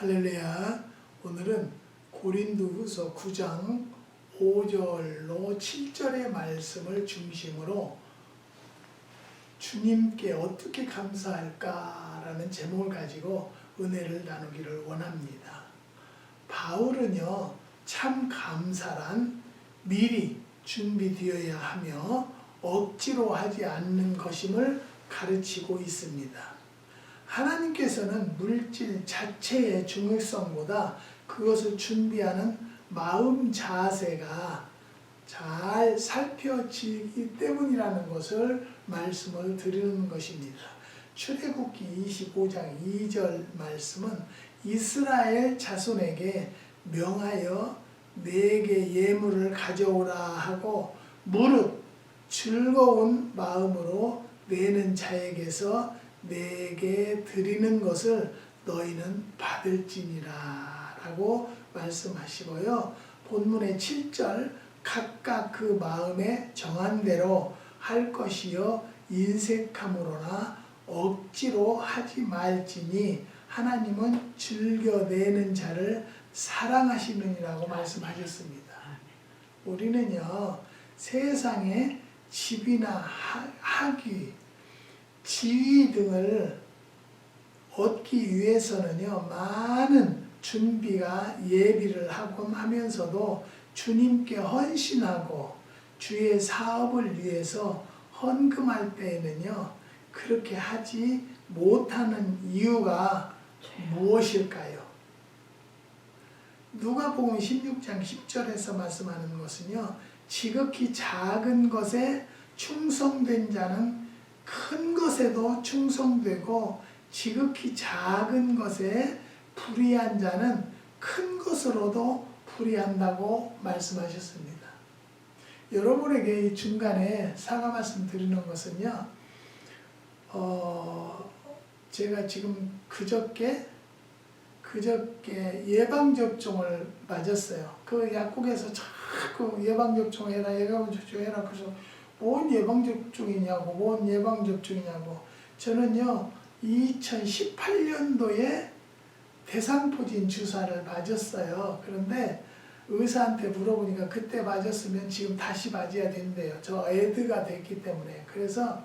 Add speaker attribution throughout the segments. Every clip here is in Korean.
Speaker 1: 할렐루야. 오늘은 고린도후서 9장 5절로 7절의 말씀을 중심으로 주님께 어떻게 감사할까라는 제목을 가지고 은혜를 나누기를 원합니다. 바울은요, 참 감사란 미리 준비되어야 하며 억지로 하지 않는 것임을 가르치고 있습니다. 하나님께서는 물질 자체의 중요성보다 그것을 준비하는 마음 자세가 잘 살펴지기 때문이라는 것을 말씀을 드리는 것입니다. 출애굽기 25장 2절 말씀은 이스라엘 자손에게 명하여 내게 예물을 가져오라 하고 무릇 즐거운 마음으로 내는 자에게서 내게 드리는 것을 너희는 받을지니라 라고 말씀하시고요. 본문의 7절 각각 그 마음에 정한 대로 할 것이요 인색함으로나 억지로 하지 말지니 하나님은 즐겨내는 자를 사랑하시느니라고 말씀하셨습니다. 우리는요, 세상에 집이나 학위, 지위 등을 얻기 위해서는요, 많은 준비가 예비를 하곤 하면서도 주님께 헌신하고 주의 사업을 위해서 헌금할 때에는요, 그렇게 하지 못하는 이유가 무엇일까요? 누가복음 16장 10절에서 말씀하는 것은요, 지극히 작은 것에 충성된 자는 큰 것에도 충성되고 지극히 작은 것에 불의한 자는 큰 것으로도 불의한다고 말씀하셨습니다. 여러분에게 이 중간에 사과 말씀 드리는 것은요, 제가 지금 그저께 예방접종을 맞았어요. 그 약국에서 자꾸 예방접종해라 그래서 뭔 예방접종이냐고 저는요 2018년도에 대상포진 주사를 맞았어요. 그런데 의사한테 물어보니까 그때 맞았으면 지금 다시 맞아야 된대요. 저 에드가 됐기 때문에. 그래서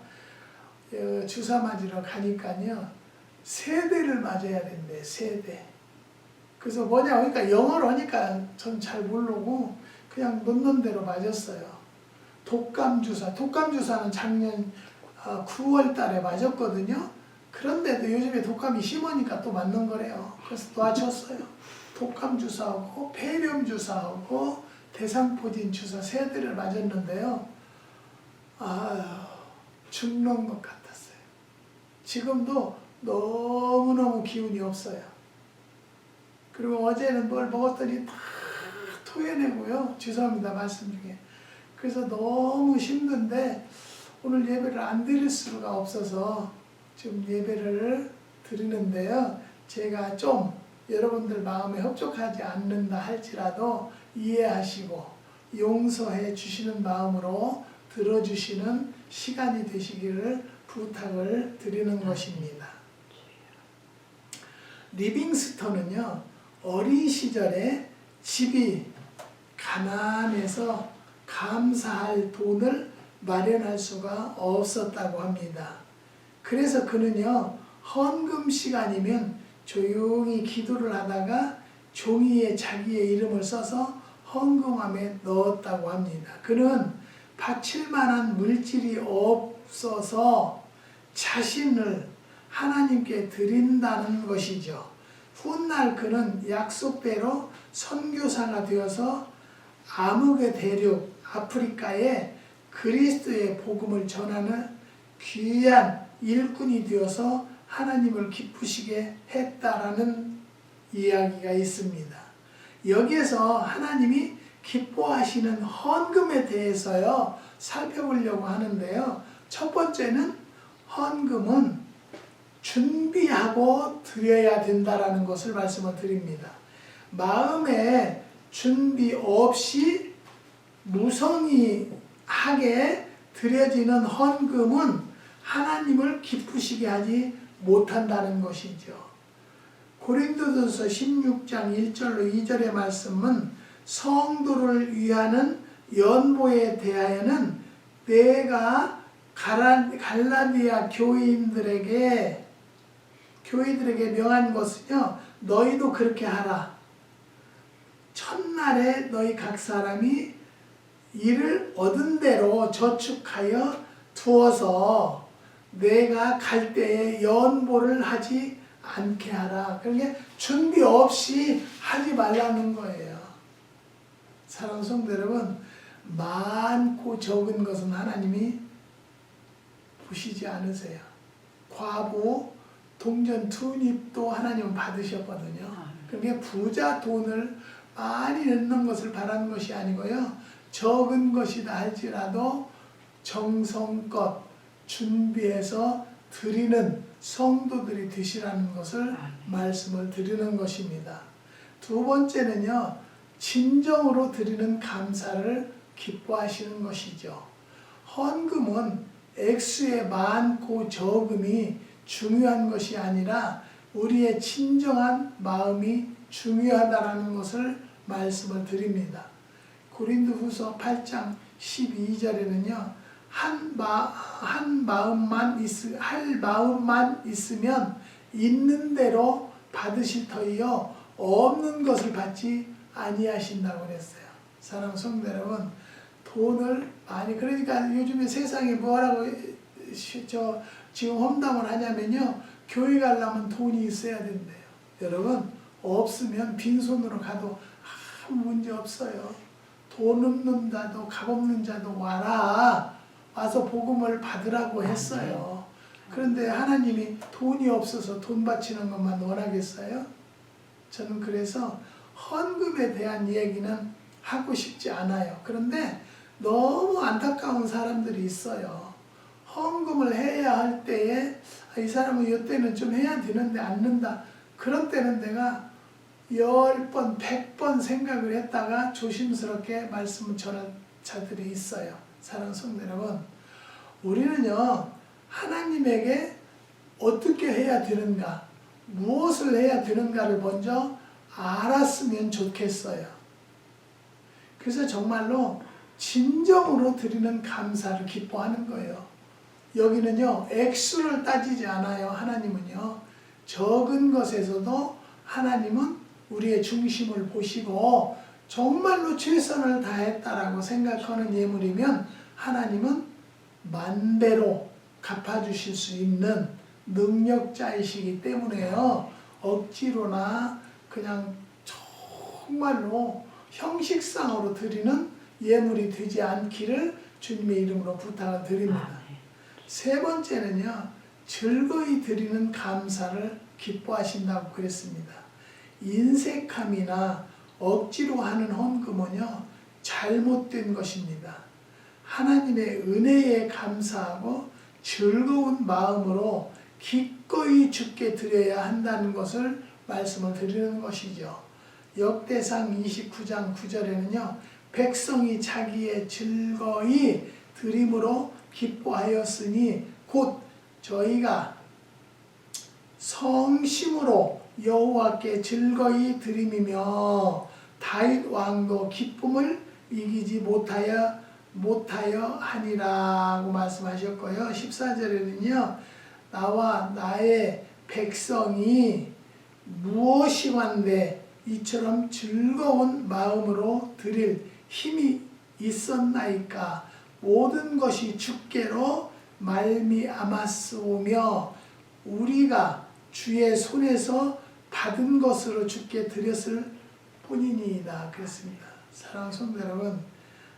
Speaker 1: 주사 맞으러 가니까요 3대를 맞아야 된대. 3대. 그래서 뭐냐 그러니까 영어로 하니까 전 잘 모르고 그냥 넣는 대로 맞았어요. 독감주사는 작년 9월 달에 맞았거든요. 그런데도 요즘에 독감이 심하니까 또 맞는 거래요. 그래서 놔줬어요. 독감주사하고 폐렴주사하고 대상포진 주사 3대를 맞았는데요. 죽는 것 같았어요. 지금도 너무너무 기운이 없어요. 그리고 어제는 뭘 먹었더니 다 토해내고요. 죄송합니다. 말씀 중에. 그래서 너무 힘든데 오늘 예배를 안 드릴 수가 없어서 지금 예배를 드리는데요. 제가 좀 여러분들 마음에 흡족하지 않는다 할지라도 이해하시고 용서해 주시는 마음으로 들어주시는 시간이 되시기를 부탁을 드리는 것입니다. 리빙스턴은요, 어린 시절에 집이 가난해서 감사할 돈을 마련할 수가 없었다고 합니다. 그래서 그는요, 헌금 시간이면 조용히 기도를 하다가 종이에 자기의 이름을 써서 헌금함에 넣었다고 합니다. 그는 바칠 만한 물질이 없어서 자신을 하나님께 드린다는 것이죠. 훗날 그는 약속대로 선교사가 되어서 암흑의 대륙 아프리카에 그리스도의 복음을 전하는 귀한 일꾼이 되어서 하나님을 기쁘시게 했다라는 이야기가 있습니다. 여기에서 하나님이 기뻐하시는 헌금에 대해서요 살펴보려고 하는데요. 첫 번째는 헌금은 준비하고 드려야 된다라는 것을 말씀을 드립니다. 마음에 준비 없이 무성의하게 드려지는 헌금은 하나님을 기쁘시게 하지 못한다는 것이죠. 고린도전서 16장 1절로 2절의 말씀은 성도를 위하는 연보에 대하여는 내가 갈라디아 교인들에게 명한 것은요, 너희도 그렇게 하라. 첫날에 너희 각 사람이 이를 얻은 대로 저축하여 두어서 내가 갈 때에 연보를 하지 않게 하라. 그러니까 준비 없이 하지 말라는 거예요. 사랑하는 성도 여러분, 많고 적은 것은 하나님이 보시지 않으세요. 과부, 동전 투닙도 하나님은 받으셨거든요. 그러니까 부자 돈을 많이 넣는 것을 바라는 것이 아니고요. 적은 것이다 할지라도 정성껏 준비해서 드리는 성도들이 되시라는 것을 말씀을 드리는 것입니다. 두 번째는요, 진정으로 드리는 감사를 기뻐하시는 것이죠. 헌금은 액수의 많고 적음이 중요한 것이 아니라 우리의 진정한 마음이 중요하다는 것을 말씀을 드립니다. 고린도후서 8장 12절에는요. 할 마음만 있으면 있는 대로 받으실 터이요 없는 것을 받지 아니하신다고 그랬어요. 사랑하는 성도 여러분, 돈을 많이, 그러니까 요즘에 세상에 뭐라고 지금 험담을 하냐면요, 교회 가려면 돈이 있어야 된대요. 여러분, 없으면 빈손으로 가도 아무 문제 없어요. 돈 없는 자도 값 없는 자도 와서 복음을 받으라고 했어요. 그런데 하나님이 돈이 없어서 돈 바치는 것만 원하겠어요? 저는 그래서 헌금에 대한 얘기는 하고 싶지 않아요. 그런데 너무 안타까운 사람들이 있어요. 헌금을 해야 할 때에 이 사람은 이때는 좀 해야 되는데 안 는다. 그런 때는 내가 10번, 100번 생각을 했다가 조심스럽게 말씀을 전할 자들이 있어요. 사랑하는 성도 여러분, 우리는요, 하나님에게 어떻게 해야 되는가, 무엇을 해야 되는가를 먼저 알았으면 좋겠어요. 그래서 정말로 진정으로 드리는 감사를 기뻐하는 거예요. 여기는요, 액수를 따지지 않아요. 하나님은요, 적은 것에서도 하나님은 우리의 중심을 보시고 정말로 최선을 다했다라고 생각하는 예물이면 하나님은 만배로 갚아주실 수 있는 능력자이시기 때문에요. 억지로나 그냥 정말로 형식상으로 드리는 예물이 되지 않기를 주님의 이름으로 부탁을 드립니다. 세 번째는요, 즐거이 드리는 감사를 기뻐하신다고 그랬습니다. 인색함이나 억지로 하는 헌금은요, 잘못된 것입니다. 하나님의 은혜에 감사하고 즐거운 마음으로 기꺼이 주께 드려야 한다는 것을 말씀을 드리는 것이죠. 역대상 29장 9절에는요, 백성이 자기의 즐거이 드림으로 기뻐하였으니 곧 저희가 성심으로 여호와께 즐거이 드림이며 다윗 왕도 기쁨을 이기지 못하여 하니라고 말씀하셨고요. 14절에는요, 나와 나의 백성이 무엇이 완데 이처럼 즐거운 마음으로 드릴 힘이 있었나이까. 모든 것이 주께로 말미암았으며 우리가 주의 손에서 받은 것으로 주께 드렸을 뿐이니이다. 그랬습니다. 사랑하는 성도 여러분,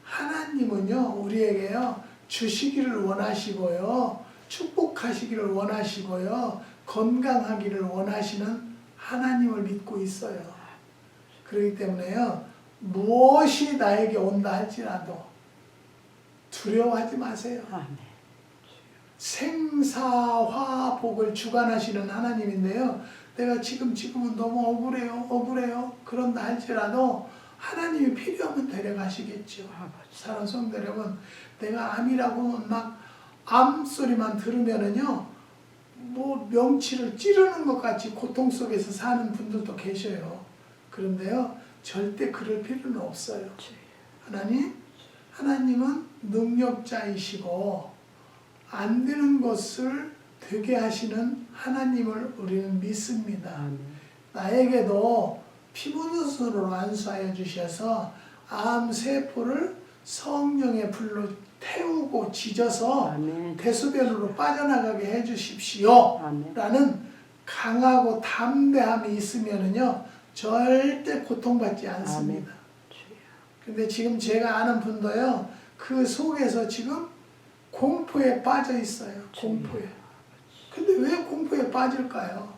Speaker 1: 하나님은요, 우리에게요, 주시기를 원하시고요, 축복하시기를 원하시고요, 건강하기를 원하시는 하나님을 믿고 있어요. 그렇기 때문에요, 무엇이 나에게 온다 할지라도 두려워하지 마세요. 생사화복을 주관하시는 하나님인데요, 내가 지금은 너무 억울해요. 그런다 할지라도 하나님이 필요하면 데려가시겠죠. 사랑하는 성도 여러분, 내가 암이라고 막 암 소리만 들으면은요, 뭐 명치를 찌르는 것 같이 고통 속에서 사는 분들도 계셔요. 그런데요, 절대 그럴 필요는 없어요. 하나님은 능력자이시고 안 되는 것을 되게 하시는 하나님을 우리는 믿습니다. 나에게도 피 묻은 손으로 안수하여 주셔서 암 세포를 성령의 불로 태우고 지져서 대소변으로 빠져나가게 해주십시오. 라는 강하고 담대함이 있으면은요, 절대 고통받지 않습니다. 근데 지금 제가 아는 분도요, 그 속에서 지금 공포에 빠져 있어요. 공포에. 근데 왜 공포에 빠질까요?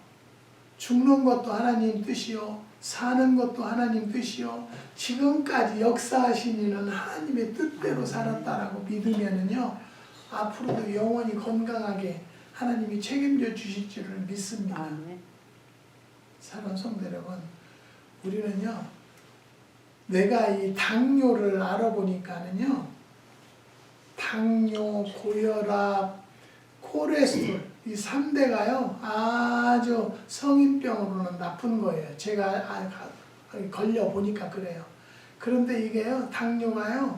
Speaker 1: 죽는 것도 하나님 뜻이요, 사는 것도 하나님 뜻이요, 지금까지 역사하신 이는 하나님의 뜻대로 살았다라고 믿으면은요, 앞으로도 영원히 건강하게 하나님이 책임져 주실 줄을 믿습니다. 사랑하는 성도 여러분, 우리는요, 내가 이 당뇨를 알아보니까는요, 당뇨, 고혈압, 콜레스테롤, 이 3대가요, 아주 성인병으로는 나쁜 거예요. 제가 걸려보니까 그래요. 그런데 이게요, 당뇨가요,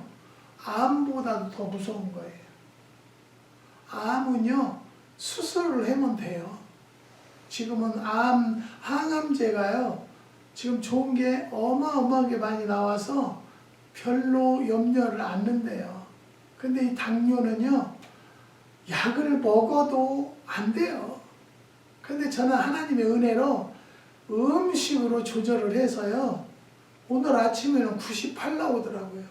Speaker 1: 암보다도 더 무서운 거예요. 암은요, 수술을 하면 돼요. 지금은 항암제가요, 지금 좋은 게 어마어마하게 많이 나와서 별로 염려를 안 는데요. 근데 이 당뇨는요, 약을 먹어도 안 돼요. 근데 저는 하나님의 은혜로 음식으로 조절을 해서요, 오늘 아침에는 98 나오더라고요.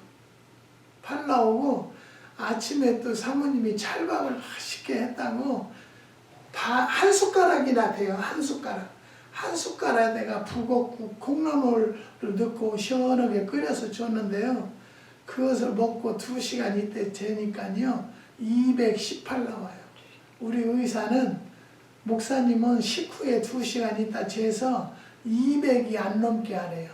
Speaker 1: 8 나오고, 아침에 또 사모님이 찰밥을 맛있게 했다고, 한 숟가락이나 돼요. 한 숟가락. 한 숟가락에 내가 북엇국, 콩나물을 넣고 시원하게 끓여서 줬는데요. 그것을 먹고 2시간 있다 재니까요, 218 나와요. 우리 의사는, 목사님은 식후에 2시간 있다 재서 200이 안 넘게 하래요.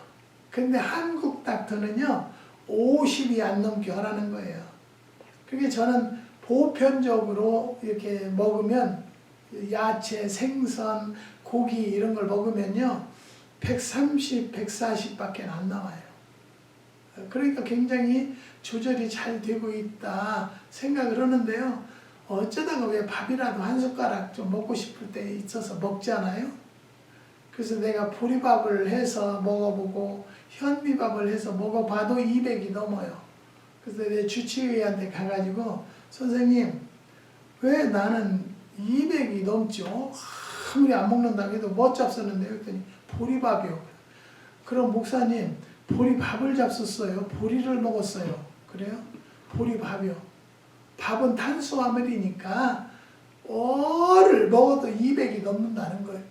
Speaker 1: 근데 한국 닥터는요, 50이 안 넘게 하라는 거예요. 그게 저는 보편적으로 이렇게 먹으면, 야채, 생선, 고기 이런 걸 먹으면요, 130, 140밖에 안 나와요. 그러니까 굉장히 조절이 잘 되고 있다 생각을 하는데요. 어쩌다가 왜 밥이라도 한 숟가락 좀 먹고 싶을 때 있어서 먹잖아요. 그래서 내가 보리밥을 해서 먹어보고 현미밥을 해서 먹어봐도 200이 넘어요. 그래서 내 주치의한테 가가지고, 선생님, 왜 나는 200이 넘죠? 아무리 안 먹는다고 해도 뭐 잡수는데? 그랬더니 보리밥이요. 그럼 목사님, 보리밥을 잡sus어요? 보리를 먹었어요? 그래요? 보리밥이요. 밥은 탄수화물이니까 뭐를 먹어도 200이 넘는다는 거예요.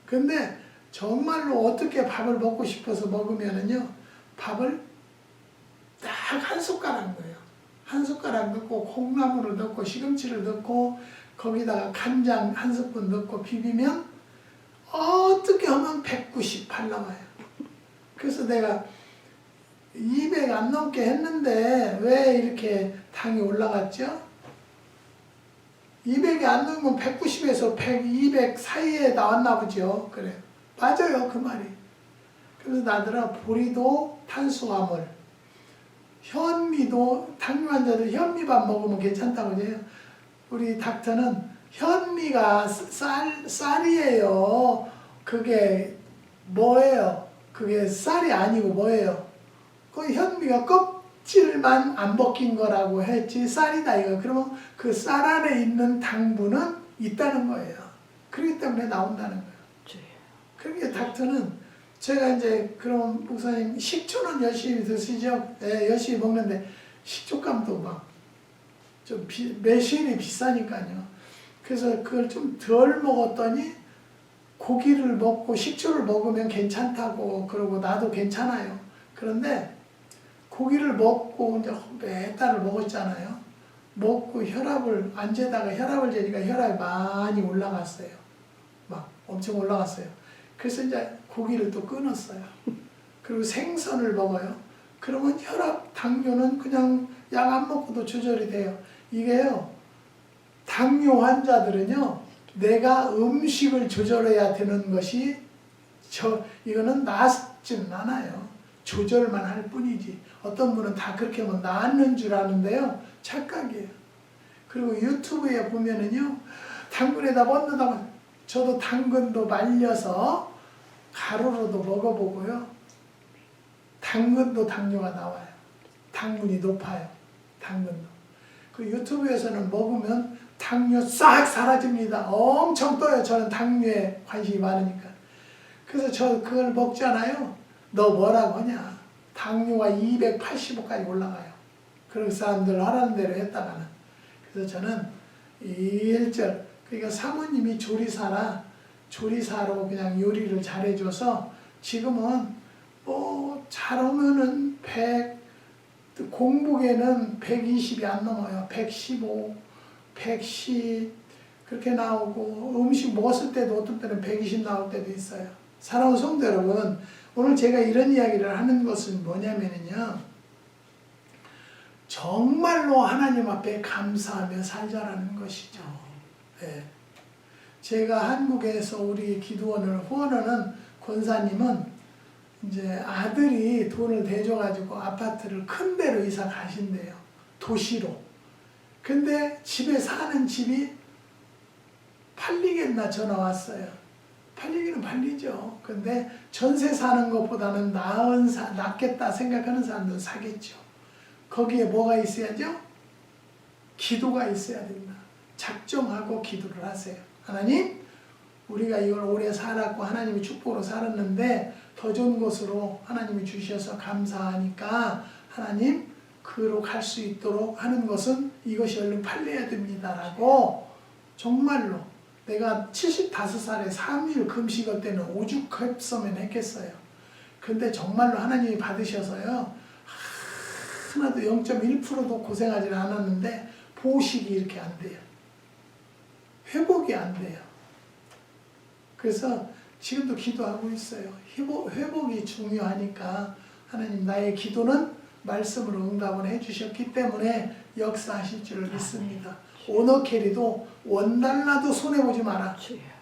Speaker 1: 근데 정말로 어떻게 밥을 먹고 싶어서 먹으면은요, 밥을 딱 한 숟가락 거예요. 한 숟가락 넣고 콩나물을 넣고 시금치를 넣고 거기다가 간장 한 스푼 넣고 비비면 어떻게 하면 198 나와요. 그래서 내가 200 안 넘게 했는데 왜 이렇게 당이 올라갔죠? 200이 안 넘으면 190에서 100, 200 사이에 나왔나 보죠. 그래. 맞아요, 그 말이. 그래서 나더러 보리도 탄수화물, 현미도, 당뇨 환자들 현미밥 먹으면 괜찮다고 해요. 우리 닥터는 현미가 쌀이에요. 그게 뭐예요? 그게 쌀이 아니고 뭐예요? 그 현미가 껍질만 안 벗긴 거라고 했지 쌀이다 이거. 그러면 그 쌀 안에 있는 당분은 있다는 거예요. 그렇기 때문에 나온다는 거예요. 그러니까 닥터는, 제가 이제 그럼 목사님 식초는 열심히 드시죠? 네, 열심히 먹는데 식초감도 막 좀 매실이 비싸니까요. 그래서 그걸 좀 덜 먹었더니 고기를 먹고 식초를 먹으면 괜찮다고 그러고 나도 괜찮아요. 그런데 고기를 먹고 이제 몇 달을 먹었잖아요. 먹고 혈압을 안 재다가 혈압을 재니까 혈압이 많이 올라갔어요. 막 엄청 올라갔어요. 그래서 이제 고기를 또 끊었어요. 그리고 생선을 먹어요. 그러면 혈압, 당뇨는 그냥 약 안 먹고도 조절이 돼요. 이게요, 당뇨 환자들은요, 내가 음식을 조절해야 되는 것이 이거는 낫지는 않아요. 조절만 할 뿐이지. 어떤 분은 다 그렇게 하면 낫는 줄 아는데요. 착각이에요. 그리고 유튜브에 보면은요. 당근에다 먹는다고 저도 당근도 말려서 가루로도 먹어보고요. 당근도 당뇨가 나와요. 당분이 높아요. 당근도. 그 유튜브에서는 먹으면 당뇨 싹 사라집니다. 엄청 떠요. 저는 당뇨에 관심이 많으니까. 그래서 저 그걸 먹잖아요. 너 뭐라고 하냐. 당뇨가 285까지 올라가요. 그런 사람들 하라는 대로 했다가는. 그래서 저는 일절 그러니까 사모님이 조리사로 그냥 요리를 잘해줘서 지금은 뭐 잘하면은 100 공복에는 120이 안 넘어요. 115, 110 그렇게 나오고 음식 먹었을 때도 어떤 때는 120 나올 때도 있어요. 사랑하는 성도 여러분, 오늘 제가 이런 이야기를 하는 것은 뭐냐면요. 정말로 하나님 앞에 감사하며 살자라는 것이죠. 네. 제가 한국에서 우리 기도원을 후원하는 권사님은 이제 아들이 돈을 대줘가지고 아파트를 큰 데로 이사 가신대요. 도시로. 근데 집에 사는 집이 팔리겠나 전화 왔어요. 팔리기는 팔리죠. 근데 전세 사는 것보다는 낫겠다 생각하는 사람들은 사겠죠. 거기에 뭐가 있어야죠? 기도가 있어야 된다. 작정하고 기도를 하세요. 하나님, 우리가 이걸 오래 살았고 하나님이 축복으로 살았는데 더 좋은 곳으로 하나님이 주셔서 감사하니까 하나님 그로 갈 수 있도록 하는 것은 이것이 얼른 팔려야 됩니다라고 정말로 내가 75살에 3일 금식할 때는 오죽했으면 했겠어요. 근데 정말로 하나님이 받으셔서요. 하나도 0.1%도 고생하지 않았는데 보식이 이렇게 안 돼요. 회복이 안 돼요. 그래서 지금도 기도하고 있어요. 회복이 중요하니까 하나님 나의 기도는 말씀으로 응답을 해주셨기 때문에 역사하실 줄을 믿습니다. 오너캐리도 원달러도 손해보지 마라.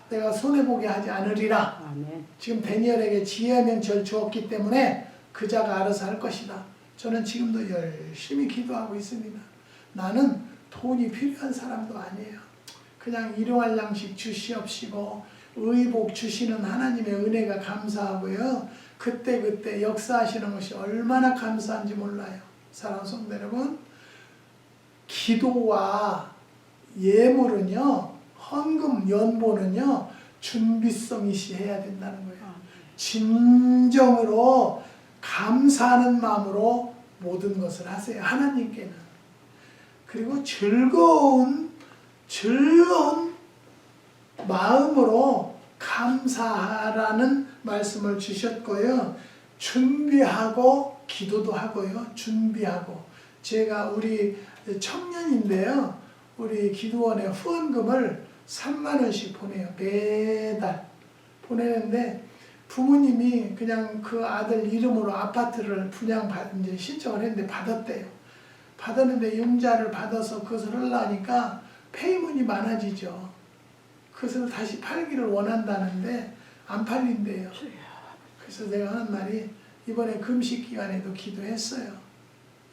Speaker 1: 내가 손해보게 하지 않으리라. 아멘. 지금 다니엘에게 지혜의 명철을 주었기 때문에 그 자가 알아서 할 것이다. 저는 지금도 열심히 기도하고 있습니다. 나는 돈이 필요한 사람도 아니에요. 그냥 일용할 양식 주시옵시고 의복 주시는 하나님의 은혜가 감사하고요. 그때그때 역사하시는 것이 얼마나 감사한지 몰라요. 사랑하는 성도 여러분, 기도와 예물은요, 헌금, 연보는요, 준비성이 있어야 된다는 거예요. 진정으로 감사하는 마음으로 모든 것을 하세요. 하나님께는. 그리고 즐거운 마음으로 감사하라는 말씀을 주셨고요. 준비하고 기도도 하고요. 준비하고. 제가 우리 청년인데요. 우리 기도원에 후원금을 3만 원씩 보내요. 매달 보내는데 부모님이 그냥 그 아들 이름으로 아파트를 이제 신청을 했는데 받았대요. 받았는데 융자를 받아서 그것을 하려니까 페이먼이 많아지죠. 그것을 다시 팔기를 원한다는데 안 팔린대요. 그래서 내가 하는 말이 이번에 금식 기간에도 기도했어요.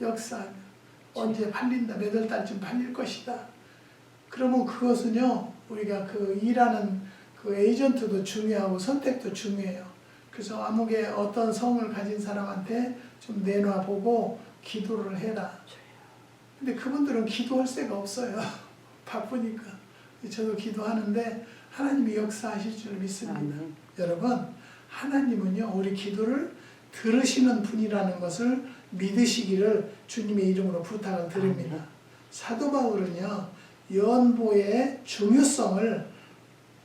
Speaker 1: 역사하면 언제 팔린다. 몇 월 달쯤 팔릴 것이다. 그러면 그것은요. 우리가 그 일하는 그 에이전트도 중요하고 선택도 중요해요. 그래서 아무개 어떤 성을 가진 사람한테 좀 내놔 보고 기도를 해라. 근데 그분들은 기도할 새가 없어요. 바쁘니까. 저도 기도하는데 하나님이 역사하실 줄 믿습니다. 아멘. 여러분, 하나님은요, 우리 기도를 들으시는 분이라는 것을 믿으시기를 주님의 이름으로 부탁을 드립니다. 아멘. 사도 바울은요, 연보의 중요성을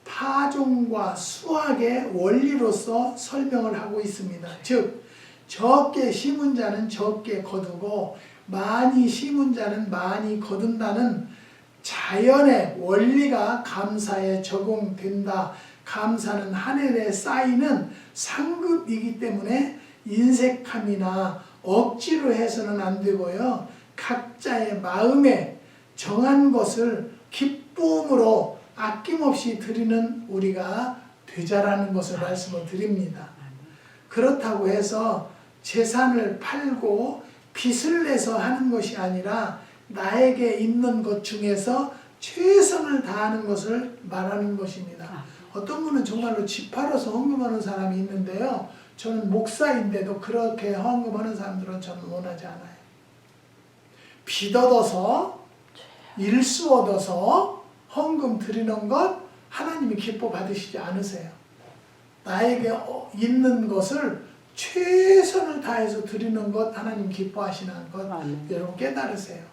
Speaker 1: 파종과 수학의 원리로서 설명을 하고 있습니다. 즉, 적게 심은 자는 적게 거두고 많이 심은 자는 많이 거둔다는 자연의 원리가 감사에 적용된다. 감사는 하늘에 쌓이는 상급이기 때문에 인색함이나 억지로 해서는 안 되고요. 각자의 마음에 정한 것을 기쁨으로 아낌없이 드리는 우리가 되자라는 것을 말씀을 드립니다. 그렇다고 해서 재산을 팔고 빚을 내서 하는 것이 아니라 나에게 있는 것 중에서 최선을 다하는 것을 말하는 것입니다. 어떤 분은 정말로 집 팔아서 헌금하는 사람이 있는데요. 저는 목사인데도 그렇게 헌금하는 사람들은 저는 원하지 않아요. 빚 얻어서 일수 얻어서 헌금 드리는 것 하나님이 기뻐 받으시지 않으세요. 나에게 있는 것을 최선을 다해서 드리는 것 하나님 기뻐하시는 것 여러분 깨달으세요.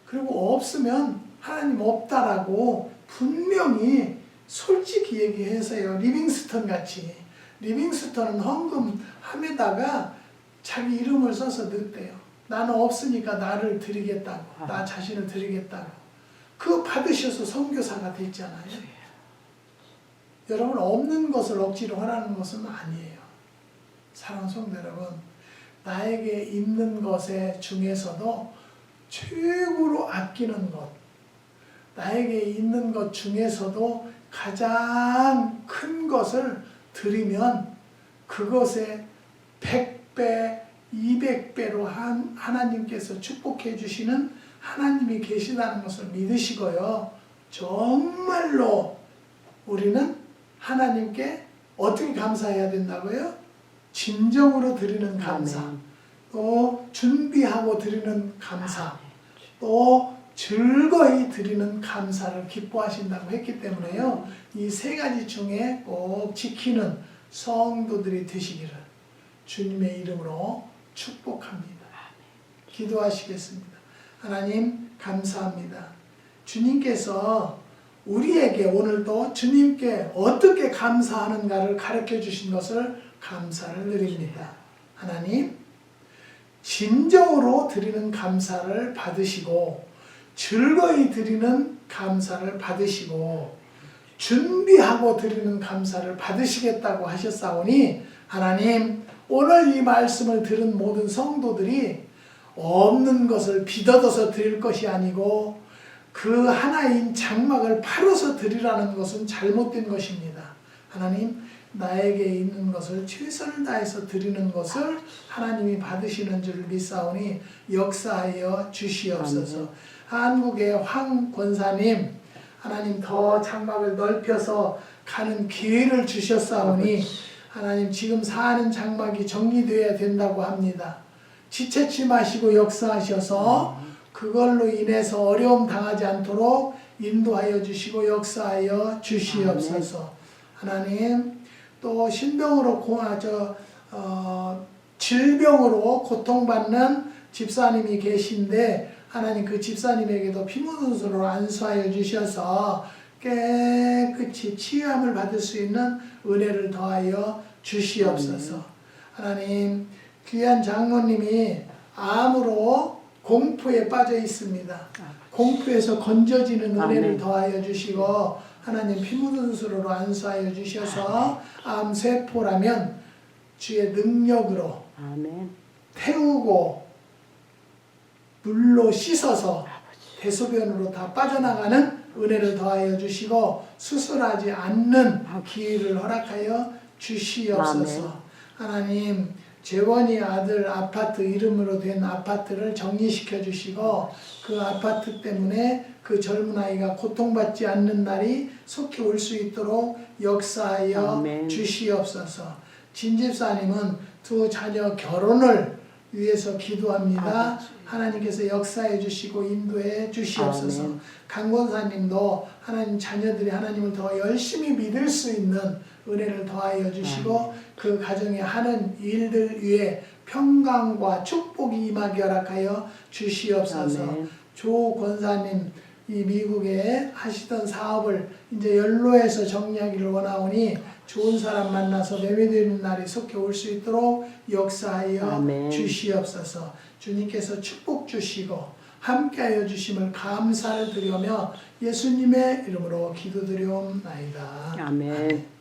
Speaker 1: 그리고 없으면 하나님 없다라고 분명히 솔직히 얘기해서요. 리빙스턴 같이. 리빙스턴은 헌금함에다가 자기 이름을 써서 넣었대요. 나는 없으니까 나를 드리겠다고. 나 자신을 드리겠다고. 그거 받으셔서 선교사가 됐잖아요. 여러분 없는 것을 억지로 하라는 것은 아니에요. 사랑하는 성도 여러분, 나에게 있는 것에 중에서도 최고로 아끼는 것, 나에게 있는 것 중에서도 가장 큰 것을 드리면 그것에 100배, 200배로 하나님께서 축복해 주시는 하나님이 계시다는 것을 믿으시고요. 정말로 우리는 하나님께 어떻게 감사해야 된다고요? 진정으로 드리는 감사, 또 준비하고 드리는 감사, 또 즐거이 드리는 감사를 기뻐하신다고 했기 때문에요. 이 세 가지 중에 꼭 지키는 성도들이 되시기를 주님의 이름으로 축복합니다. 기도하시겠습니다. 하나님 감사합니다. 주님께서 우리에게 오늘도 주님께 어떻게 감사하는가를 가르쳐 주신 것을 감사를 드립니다. 하나님, 진정으로 드리는 감사를 받으시고 즐거이 드리는 감사를 받으시고 준비하고 드리는 감사를 받으시겠다고 하셨사오니 하나님, 오늘 이 말씀을 들은 모든 성도들이 없는 것을 빚 얻어서 드릴 것이 아니고 그 하나인 장막을 팔아서 드리라는 것은 잘못된 것입니다. 하나님, 나에게 있는 것을 최선을 다해서 드리는 것을 하나님이 받으시는 줄 믿사오니 역사하여 주시옵소서. 한국의 황 권사님, 하나님 더 장막을 넓혀서 가는 기회를 주셨사오니 하나님 지금 사는 장막이 정리되어야 된다고 합니다. 지체치 마시고 역사하셔서 그걸로 인해서 어려움 당하지 않도록 인도하여 주시고 역사하여 주시옵소서. 하나님, 또 신병으로 질병으로 고통받는 집사님이 계신데 하나님 그 집사님에게도 피 묻은 손으로 안수하여 주셔서 깨끗이 치유함을 받을 수 있는 은혜를 더하여 주시옵소서. 하나님, 귀한 장로님이 암으로 공포에 빠져 있습니다. 공포에서 건져지는 은혜를 더하여 주시고 하나님 피 묻은 수로로 안수하여 주셔서 암세포라면 주의 능력으로 태우고 물로 씻어서 대소변으로 다 빠져나가는 은혜를 더하여 주시고 수술하지 않는 기회를 허락하여 주시옵소서. 하나님, 재원이 아들 아파트 이름으로 된 아파트를 정리시켜 주시고 그 아파트 때문에 그 젊은 아이가 고통받지 않는 날이 속히 올 수 있도록 역사하여 주시옵소서. 진 집사님은 두 자녀 결혼을 위해서 기도합니다. 하나님께서 역사해 주시고 인도해 주시옵소서. 강 권사님도 하나님 자녀들이 하나님을 더 열심히 믿을 수 있는 은혜를 더하여 주시고 그 가정에 하는 일들 위에 평강과 축복이 임하게 허락하여 주시옵소서. 조 권사님 이 미국에 하시던 사업을 이제 연로해서 정리하기를 원하오니 좋은 사람 만나서 매매되는 날이 속히 올 수 있도록 역사하여 주시옵소서. 주님께서 축복 주시고 함께하여 주심을 감사를 드리며 예수님의 이름으로 기도드리옵나이다.
Speaker 2: 아멘.